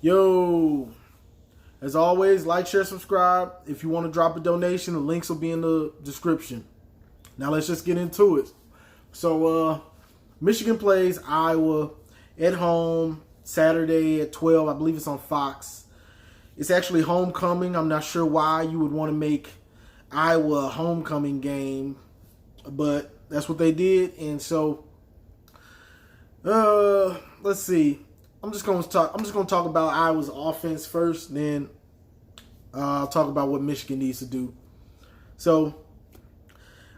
Yo, as always, like, share, subscribe. If you want to drop a donation, the links will be in the description. Now let's just get into it. So, Michigan plays Iowa at home Saturday at 12. I believe it's on Fox. It's actually homecoming. I'm not sure why you would want to make Iowa a homecoming game, but that's what they did. And so, let's see. I'm just gonna talk about Iowa's offense first, then I'll talk about what Michigan needs to do. So,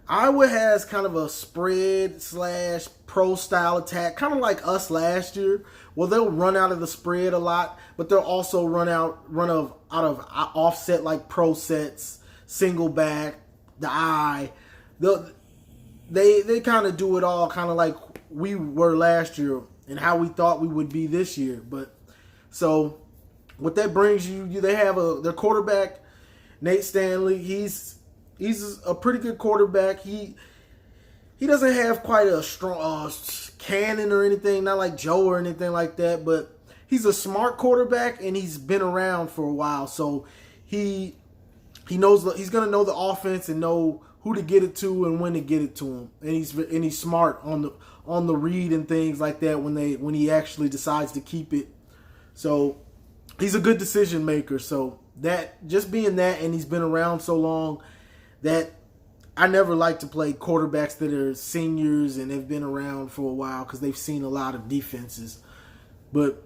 Iowa has kind of a spread / pro style attack, kind of like us last year. Well, they'll run out of the spread a lot, but they'll also run out of offset like pro sets, single back, the eye. They kind of do it all, kind of like we were last year and how we thought we would be this year. But so what that brings you, they have their quarterback, Nate Stanley. He's a pretty good quarterback. He doesn't have quite a strong cannon or anything, not like Joe or anything like that, but he's a smart quarterback and he's been around for a while. So he knows he's gonna know the offense and know who to get it to and when to get it to him. And he's smart on the read and things like that when he actually decides to keep it. So he's a good decision maker. So that just being that, and he's been around so long, that I never like to play quarterbacks that are seniors and have been around for a while because they've seen a lot of defenses. But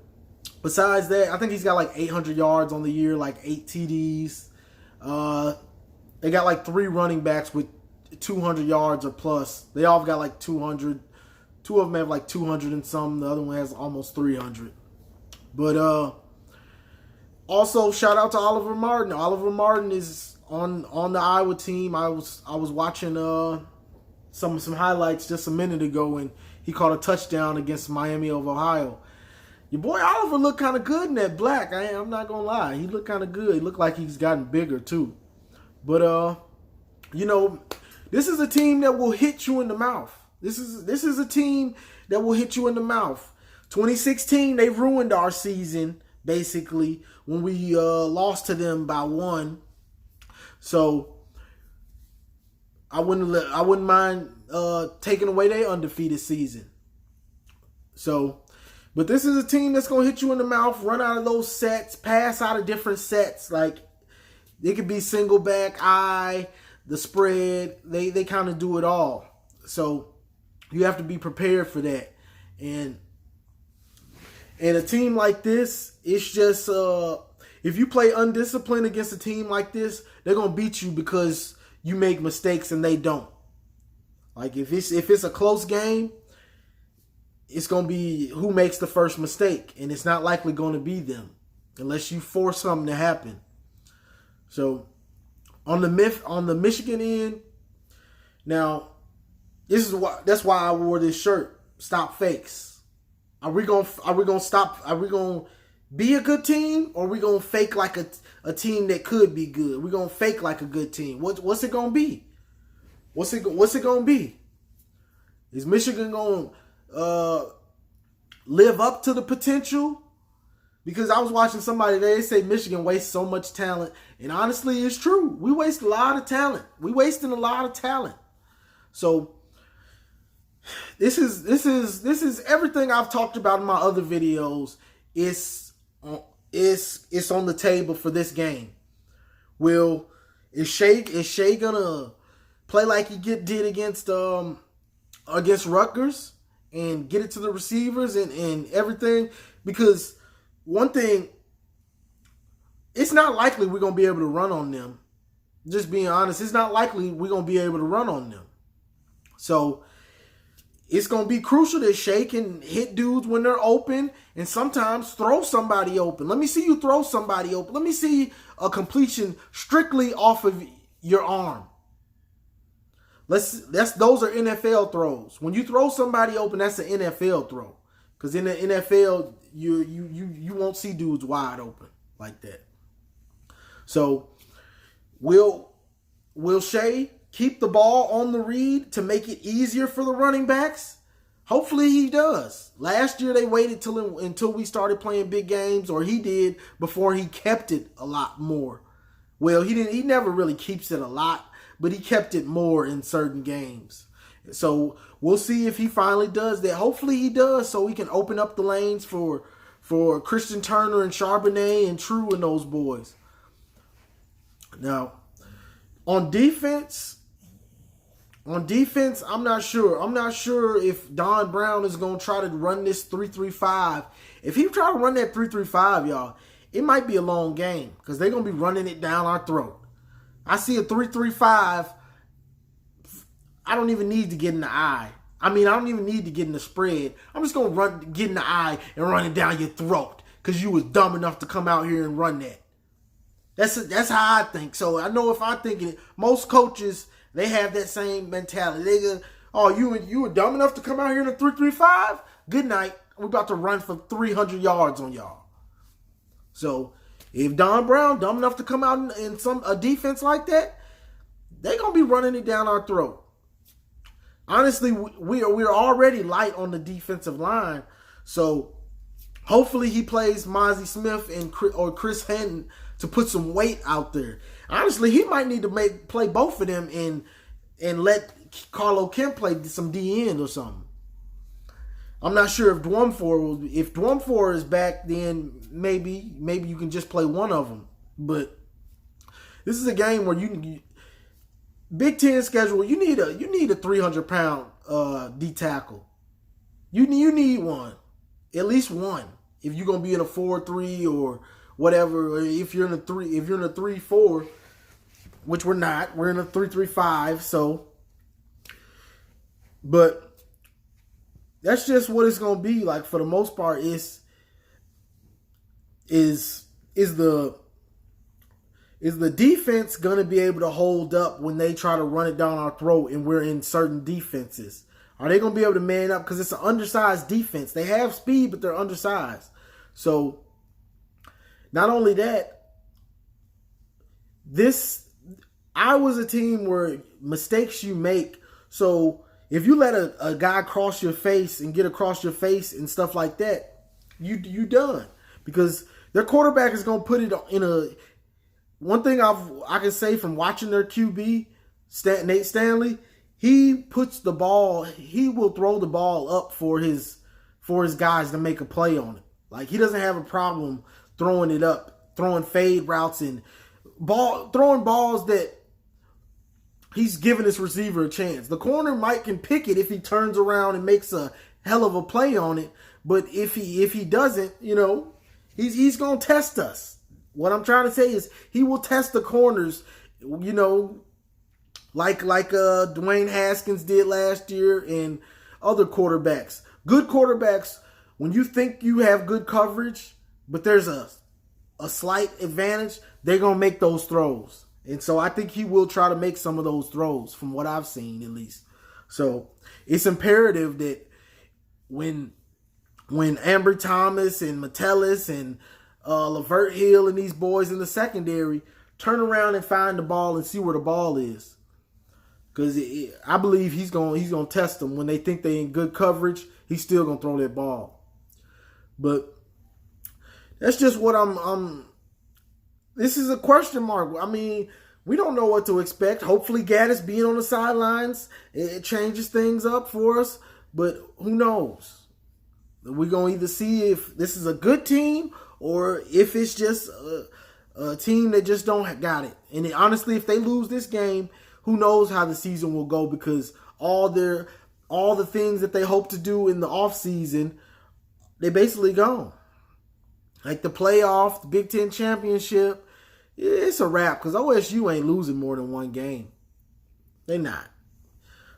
besides that, I think he's got like 800 yards on the year, like 8 TDs. They got like 3 running backs with 200 yards or plus. They all got like 200. 2 of them have like 200 and some. The other one has almost 300. But also shout out to Oliver Martin. Oliver Martin is on the Iowa team. I was watching some highlights just a minute ago, and he caught a touchdown against Miami of Ohio. Your boy Oliver looked kind of good in that black. I'm not gonna lie, he looked kind of good. He looked like he's gotten bigger too. But this is a team that will hit you in the mouth. This is a team that will hit you in the mouth. 2016, they ruined our season basically when we lost to them by 1. So I wouldn't mind taking away their undefeated season. So, but this is a team that's gonna hit you in the mouth, run out of those sets, pass out of different sets. Like it could be single back, eye, the spread. They kind of do it all. So you have to be prepared for that. And a team like this, it's just if you play undisciplined against a team like this, they're gonna beat you because you make mistakes and they don't. Like if it's a close game, it's gonna be who makes the first mistake, and it's not likely gonna be them unless you force something to happen. So on the Michigan end, now that's why I wore this shirt. Stop fakes. Are we gonna stop? Are we gonna be a good team, or are we gonna fake like a team that could be good? We're gonna fake like a good team. What's it gonna be? What's it gonna be? Is Michigan gonna live up to the potential? Because I was watching somebody, they say Michigan wastes so much talent, and honestly, it's true. We waste a lot of talent. We wasting a lot of talent. So this is everything I've talked about in my other videos. It's on the table for this game. Is Shea gonna play like he did against Rutgers and get it to the receivers and everything? Because one thing, it's not likely we're gonna be able to run on them. Just being honest, it's not likely we're gonna be able to run on them. So it's going to be crucial that Shea can hit dudes when they're open and sometimes throw somebody open. Let me see you throw somebody open. Let me see a completion strictly off of your arm. Those are NFL throws. When you throw somebody open, that's an NFL throw. Because in the NFL, you won't see dudes wide open like that. So will Shea keep the ball on the read to make it easier for the running backs? Hopefully he does. Last year they waited until we started playing big games, or he did, before he kept it a lot more. Well, he didn't. He never really keeps it a lot, but he kept it more in certain games. So we'll see if he finally does that. Hopefully he does, so we can open up the lanes for Christian Turner and Charbonnet and True and those boys. Now, on defense, I'm not sure. I'm not sure if Don Brown is going to try to run this 3-3-5. If he try to run that 3-3-5, y'all, it might be a long game because they're going to be running it down our throat. I see a 3-3-5. I don't even need to get in the eye. I don't even need to get in the spread. I'm just going to get in the eye and run it down your throat because you was dumb enough to come out here and run that. That's how I think. So I know if I'm thinking it, most coaches, they have that same mentality. They go, oh, you were dumb enough to come out here in a 3-3-5? Good night. We're about to run for 300 yards on y'all. So if Don Brown dumb enough to come out in a defense like that, they're going to be running it down our throat. Honestly, we're already light on the defensive line. So hopefully he plays Mozzie Smith or Chris Henton to put some weight out there. Honestly, he might need to play both of them and let Carlo Kemp play some D-end or something. I'm not sure if Dwumfor is back, then maybe you can just play one of them. But this is a game where Big Ten schedule, you need a 300-pound D tackle. You need one, at least one, if you're gonna be in a 4-3 or whatever. Or if you're in a 3-4, which we're not, we're in a 3-3-5. So, but that's just what it's gonna be like for the most part. Is the defense going to be able to hold up when they try to run it down our throat and we're in certain defenses? Are they going to be able to man up? Because it's an undersized defense. They have speed, but they're undersized. So, not only that, I was a team where mistakes you make. So, if you let a guy cross your face and get across your face and stuff like that, you done. Because their quarterback is going to put it in a... One thing I can say from watching their QB, Nate Stanley, he puts the ball, he will throw the ball up for his guys to make a play on it. Like, he doesn't have a problem throwing it up, throwing fade routes and throwing balls that he's giving his receiver a chance. The corner can pick it if he turns around and makes a hell of a play on it, but if he doesn't, he's going to test us. What I'm trying to say is he will test the corners, like Dwayne Haskins did last year and other quarterbacks. Good quarterbacks, when you think you have good coverage, but there's a slight advantage, they're going to make those throws. And so I think he will try to make some of those throws from what I've seen at least. So it's imperative that when Ambry Thomas and Metellus and Lavert Hill and these boys in the secondary turn around and find the ball and see where the ball is, because I believe he's gonna test them when they think they in good coverage. He's still gonna throw that ball. But that's just what I'm. This is a question mark. We don't know what to expect. Hopefully, Gaddis being on the sidelines, it changes things up for us. But who knows? We're gonna either see if this is a good team or if it's just a team that just don't got it. And honestly, if they lose this game, who knows how the season will go, because all the things that they hope to do in the offseason, they basically gone. Like the playoff, the Big Ten championship, it's a wrap because OSU ain't losing more than one game. They not.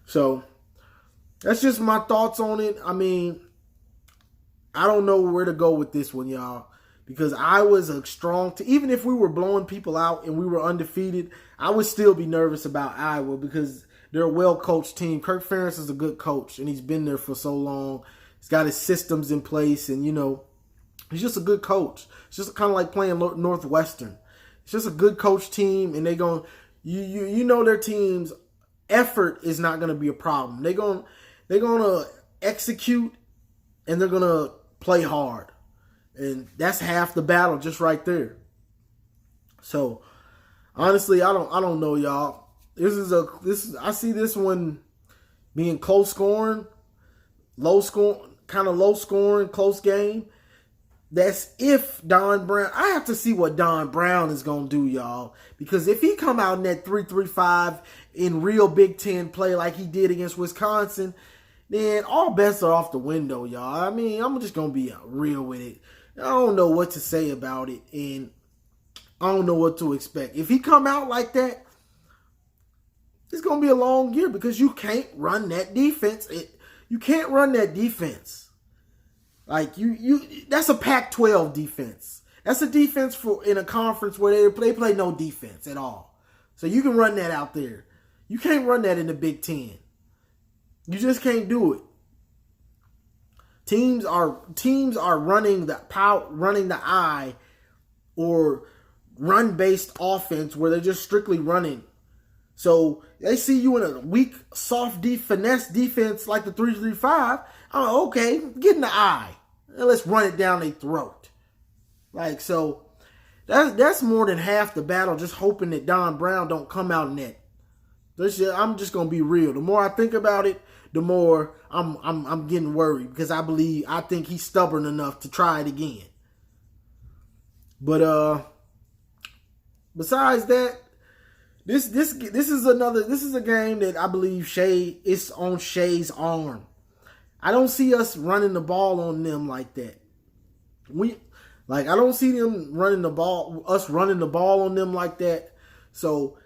So that's just my thoughts on it. I don't know where to go with this one, y'all. Because I was a strong team. Even if we were blowing people out and we were undefeated, I would still be nervous about Iowa because they're a well-coached team. Kirk Ferentz is a good coach, and he's been there for so long. He's got his systems in place, and, he's just a good coach. It's just kind of like playing Northwestern. It's just a good coach team, and they're going to, their team's effort is not going to be a problem. They're going to execute and they're going to play hard. And that's half the battle just right there. So, honestly, I don't know, y'all. I see this one being close scoring, low scoring, close game. That's if Don Brown. I have to see what Don Brown is gonna do, y'all. Because if he come out in that 3-3-5 in real Big Ten play like he did against Wisconsin, then all bets are off the window, y'all. I mean, I'm just gonna be real with it. I don't know what to say about it, and I don't know what to expect. If he come out like that, it's gonna be a long year because you can't run that defense. You can't run that defense. Like that's a Pac-12 defense. That's a defense for in a conference where they play no defense at all. So you can run that out there. You can't run that in the Big Ten. You just can't do it. Teams are running the eye or run-based offense where they're just strictly running. So they see you in a weak, soft finesse defense like the 3-3-5. Oh, okay, get in the eye. And let's run it down their throat. Like, so that's more than half the battle, just hoping that Don Brown don't come out in that. I'm just gonna be real. The more I think about it, the more I'm getting worried because I think he's stubborn enough to try it again. But besides that, this is a game that I believe is on Shay's arm. I don't see us running the ball on them like that. I don't see them running the ball on them like that. So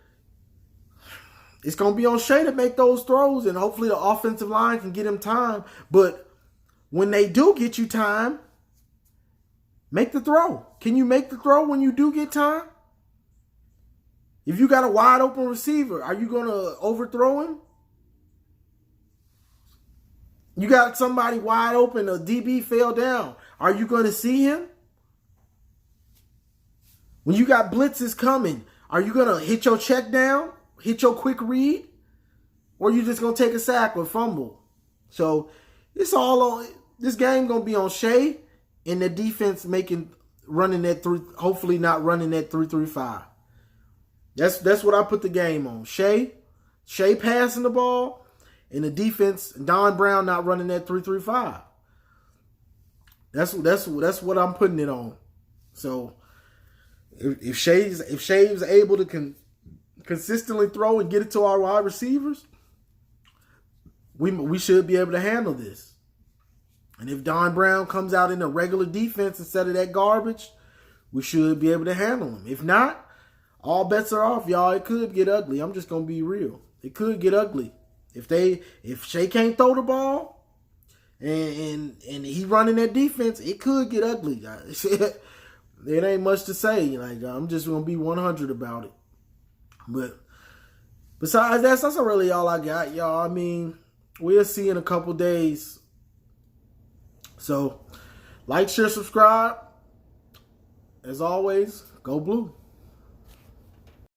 it's gonna be on Shay to make those throws, and hopefully the offensive line can get him time. But when they do get you time, make the throw. Can you make the throw when you do get time? If you got a wide open receiver, are you gonna overthrow him? You got somebody wide open, a DB fell down. Are you going to see him? When you got blitzes coming, are you going to hit your check down, hit your quick read? Or are you just going to take a sack or fumble? So it's all on, this game going to be on Shay and the defense hopefully not running that 3-3-5. That's what I put the game on. Shay passing the ball. And the defense, Don Brown not running that 3-3-5. That's what I'm putting it on. So if Shay's able to consistently throw and get it to our wide receivers, we should be able to handle this. And if Don Brown comes out in a regular defense instead of that garbage, we should be able to handle him. If not, all bets are off, y'all. It could get ugly. I'm just gonna be real. It could get ugly. If Shay can't throw the ball and he running that defense, it could get ugly, guys. It ain't much to say. Like, I'm just gonna be 100 about it. But besides that's really all I got, y'all. I mean, we'll see in a couple days. So, like, share, subscribe. As always, go blue.